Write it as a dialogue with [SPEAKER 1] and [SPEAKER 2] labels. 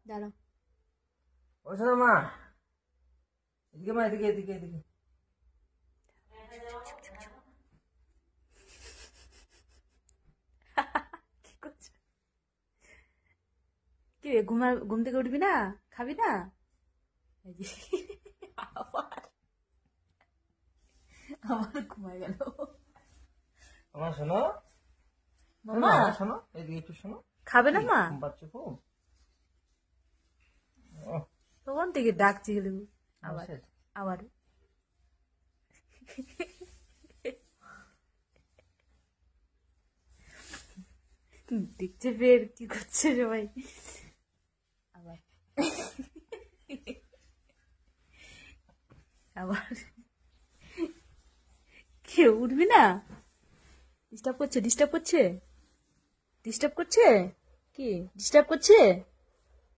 [SPEAKER 1] দাঁড়াও।
[SPEAKER 2] ও শোনো মা, এদিকে মা, এদিকে এদিকে এদিকে।
[SPEAKER 1] কি করছো? কি রে, ঘুম থেকে উঠবি না? খাবি না? এই যে, আবার আবার ঘুমায় গেল।
[SPEAKER 2] আমার শোনো,
[SPEAKER 1] মামা
[SPEAKER 2] শোনো এদিকে একটু শোনো।
[SPEAKER 1] খাবে না মা?
[SPEAKER 2] ঘুম পাচ্ছে খুব।
[SPEAKER 1] তখন থেকে ডাকছি গেল। আবার
[SPEAKER 2] শেষ।
[SPEAKER 1] আবার দেখছে ফের কি করছে সবাই। আবার আবার কেউ উঠবি না? ডিস্টার্ব করছে, ডিস্টার্ব করছে, ডিস্টার্ব করছে, কি ডিস্টার্ব করছে?